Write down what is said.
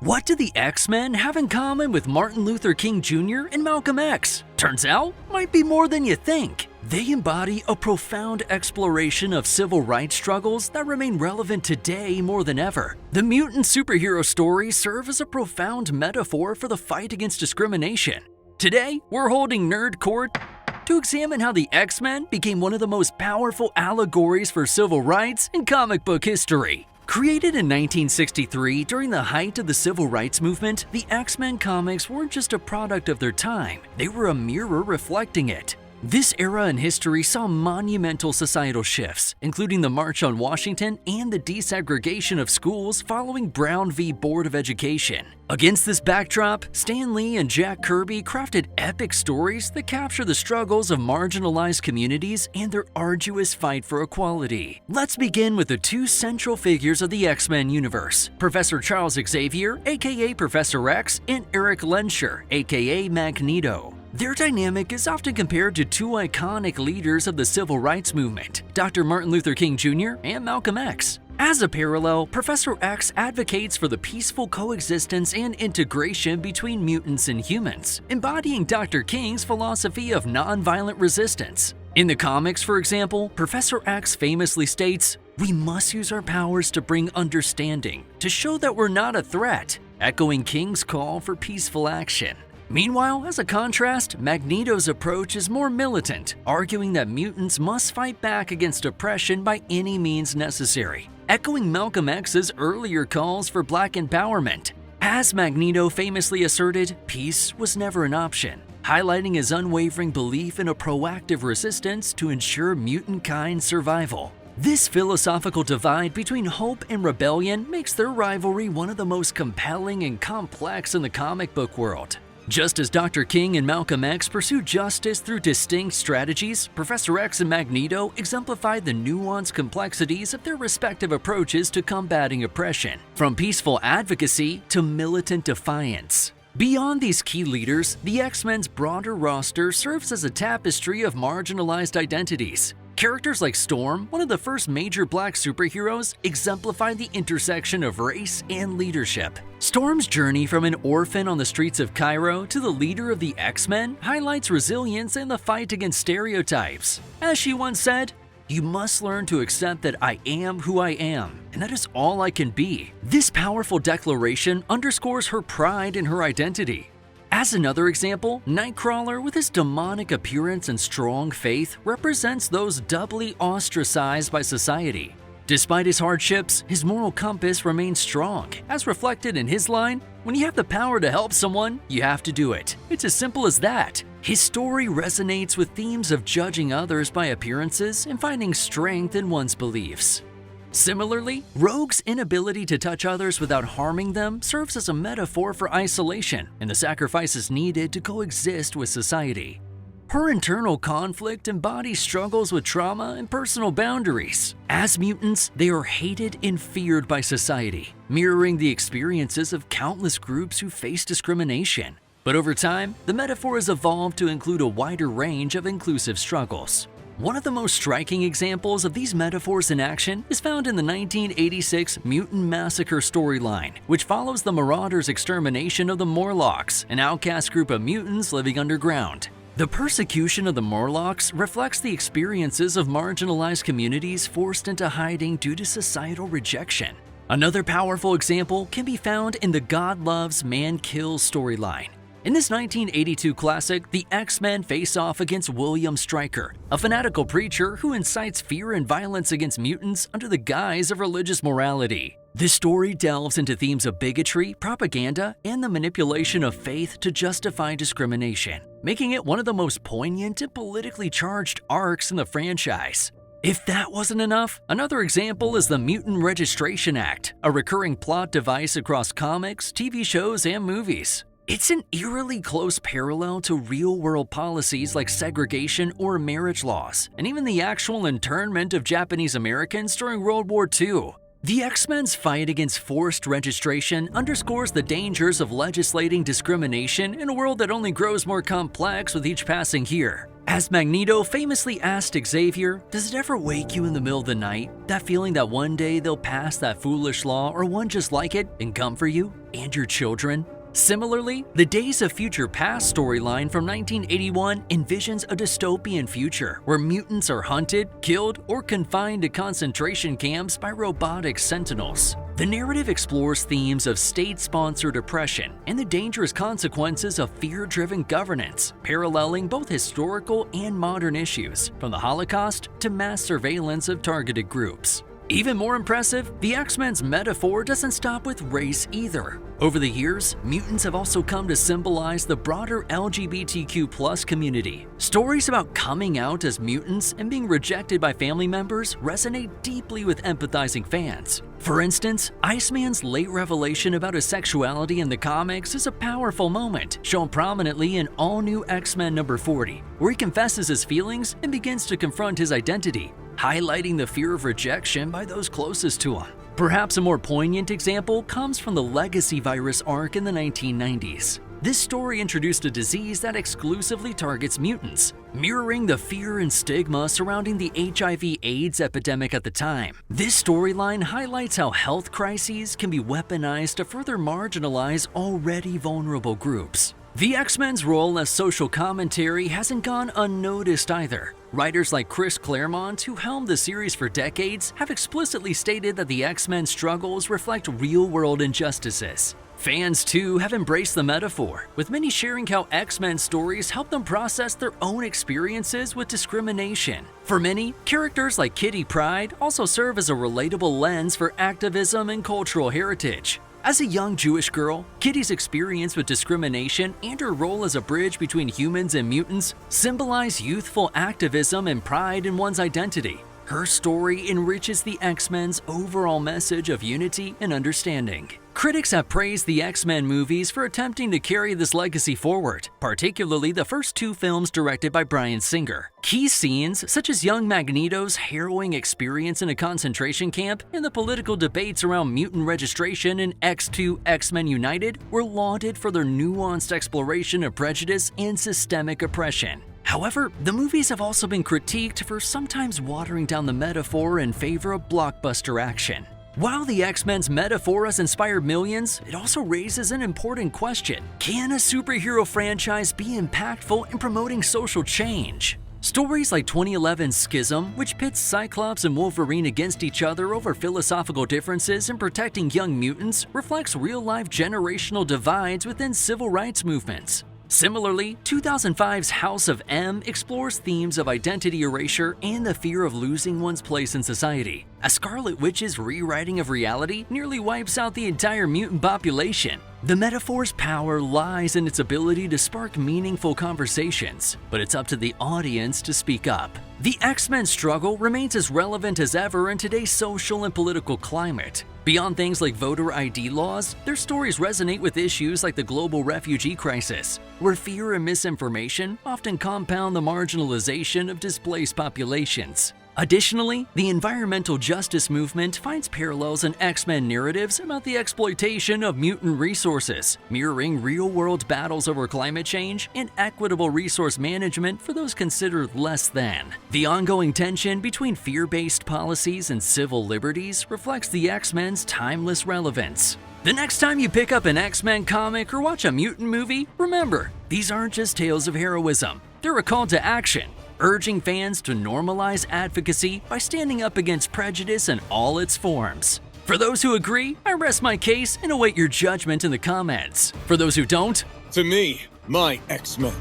What do the X-Men have in common with Martin Luther King Jr. and Malcolm X? Turns out, might be more than you think. They embody a profound exploration of civil rights struggles that remain relevant today more than ever. The mutant superhero stories serve as a profound metaphor for the fight against discrimination. Today, we're holding Nerd Court to examine how the X-Men became one of the most powerful allegories for civil rights in comic book history. Created in 1963 during the height of the civil rights movement, the X-Men comics weren't just a product of their time, they were a mirror reflecting it. This era in history saw monumental societal shifts, including the March on Washington and the desegregation of schools following Brown v. Board of Education. Against this backdrop, Stan Lee and Jack Kirby crafted epic stories that capture the struggles of marginalized communities and their arduous fight for equality. Let's begin with the two central figures of the X-Men universe, Professor Charles Xavier, aka Professor X, and Eric Lehnsherr, aka Magneto. Their dynamic is often compared to two iconic leaders of the civil rights movement, Dr. Martin Luther King Jr. and Malcolm X. As a parallel, Professor X advocates for the peaceful coexistence and integration between mutants and humans, embodying Dr. King's philosophy of nonviolent resistance. In the comics, for example, Professor X famously states, "We must use our powers to bring understanding, to show that we're not a threat," echoing King's call for peaceful action. Meanwhile, as a contrast, Magneto's approach is more militant, arguing that mutants must fight back against oppression by any means necessary, echoing Malcolm X's earlier calls for black empowerment. As Magneto famously asserted, peace was never an option, highlighting his unwavering belief in a proactive resistance to ensure mutant kind's survival. This philosophical divide between hope and rebellion makes their rivalry one of the most compelling and complex in the comic book world. Just as Dr. King and Malcolm X pursue justice through distinct strategies, Professor X and Magneto exemplify the nuanced complexities of their respective approaches to combating oppression, from peaceful advocacy to militant defiance. Beyond these key leaders, the X-Men's broader roster serves as a tapestry of marginalized identities. Characters like Storm, one of the first major black superheroes, exemplify the intersection of race and leadership. Storm's journey from an orphan on the streets of Cairo to the leader of the X-Men highlights resilience and the fight against stereotypes. As she once said, "You must learn to accept that I am who I am, and that is all I can be." This powerful declaration underscores her pride in her identity. As another example, Nightcrawler, with his demonic appearance and strong faith, represents those doubly ostracized by society. Despite his hardships, his moral compass remains strong, as reflected in his line, "When you have the power to help someone, you have to do it." It's as simple as that. His story resonates with themes of judging others by appearances and finding strength in one's beliefs. Similarly, Rogue's inability to touch others without harming them serves as a metaphor for isolation and the sacrifices needed to coexist with society. Her internal conflict embodies struggles with trauma and personal boundaries. As mutants, they are hated and feared by society, mirroring the experiences of countless groups who face discrimination. But over time, the metaphor has evolved to include a wider range of inclusive struggles. One of the most striking examples of these metaphors in action is found in the 1986 Mutant Massacre storyline, which follows the Marauders' extermination of the Morlocks, an outcast group of mutants living underground. The persecution of the Morlocks reflects the experiences of marginalized communities forced into hiding due to societal rejection. Another powerful example can be found in the God Loves, Man Kills storyline. In this 1982 classic, the X-Men face off against William Stryker, a fanatical preacher who incites fear and violence against mutants under the guise of religious morality. This story delves into themes of bigotry, propaganda, and the manipulation of faith to justify discrimination, making it one of the most poignant and politically charged arcs in the franchise. If that wasn't enough, another example is the Mutant Registration Act, a recurring plot device across comics, TV shows, and movies. It's an eerily close parallel to real-world policies like segregation or marriage laws, and even the actual internment of Japanese Americans during World War II. The X-Men's fight against forced registration underscores the dangers of legislating discrimination in a world that only grows more complex with each passing year. As Magneto famously asked Xavier, does it ever wake you in the middle of the night? That feeling that one day they'll pass that foolish law or one just like it and come for you and your children? Similarly, the Days of Future Past storyline from 1981 envisions a dystopian future where mutants are hunted, killed, or confined to concentration camps by robotic sentinels. The narrative explores themes of state-sponsored oppression and the dangerous consequences of fear-driven governance, paralleling both historical and modern issues, from the Holocaust to mass surveillance of targeted groups. Even more impressive, the X-Men's metaphor doesn't stop with race either. Over the years, mutants have also come to symbolize the broader LGBTQ+ community. Stories about coming out as mutants and being rejected by family members resonate deeply with empathizing fans. For instance, Iceman's late revelation about his sexuality in the comics is a powerful moment, shown prominently in all-new X-Men number 40, where he confesses his feelings and begins to confront his identity, highlighting the fear of rejection by those closest to him. Perhaps a more poignant example comes from the Legacy virus arc in the 1990s. This story introduced a disease that exclusively targets mutants, mirroring the fear and stigma surrounding the HIV/AIDS epidemic at the time. This storyline highlights how health crises can be weaponized to further marginalize already vulnerable groups. The X-Men's role as social commentary hasn't gone unnoticed either. Writers like Chris Claremont, who helmed the series for decades, have explicitly stated that the X-Men's struggles reflect real-world injustices. Fans, too, have embraced the metaphor, with many sharing how X-Men stories help them process their own experiences with discrimination. For many, characters like Kitty Pryde also serve as a relatable lens for activism and cultural heritage. As a young Jewish girl, Kitty's experience with discrimination and her role as a bridge between humans and mutants symbolize youthful activism and pride in one's identity. Her story enriches the X-Men's overall message of unity and understanding. Critics have praised the X-Men movies for attempting to carry this legacy forward, particularly the first two films directed by Bryan Singer. Key scenes, such as young Magneto's harrowing experience in a concentration camp and the political debates around mutant registration in X2 X-Men United, were lauded for their nuanced exploration of prejudice and systemic oppression. However, the movies have also been critiqued for sometimes watering down the metaphor in favor of blockbuster action. While the X-Men's metaphor has inspired millions, it also raises an important question. Can a superhero franchise be impactful in promoting social change? Stories like 2011's Schism, which pits Cyclops and Wolverine against each other over philosophical differences in protecting young mutants, reflects real-life generational divides within civil rights movements. Similarly, 2005's House of M explores themes of identity erasure and the fear of losing one's place in society. A Scarlet Witch's rewriting of reality nearly wipes out the entire mutant population. The metaphor's power lies in its ability to spark meaningful conversations, but it's up to the audience to speak up. The X-Men struggle remains as relevant as ever in today's social and political climate. Beyond things like voter ID laws, their stories resonate with issues like the global refugee crisis, where fear and misinformation often compound the marginalization of displaced populations. Additionally, the environmental justice movement finds parallels in X-Men narratives about the exploitation of mutant resources, mirroring real-world battles over climate change and equitable resource management for those considered less than. The ongoing tension between fear-based policies and civil liberties reflects the X-Men's timeless relevance. The next time you pick up an X-Men comic or watch a mutant movie, remember, these aren't just tales of heroism. They're a call to action, urging fans to normalize advocacy by standing up against prejudice in all its forms. For those who agree, I rest my case and await your judgment in the comments. For those who don't, to me, my X-Men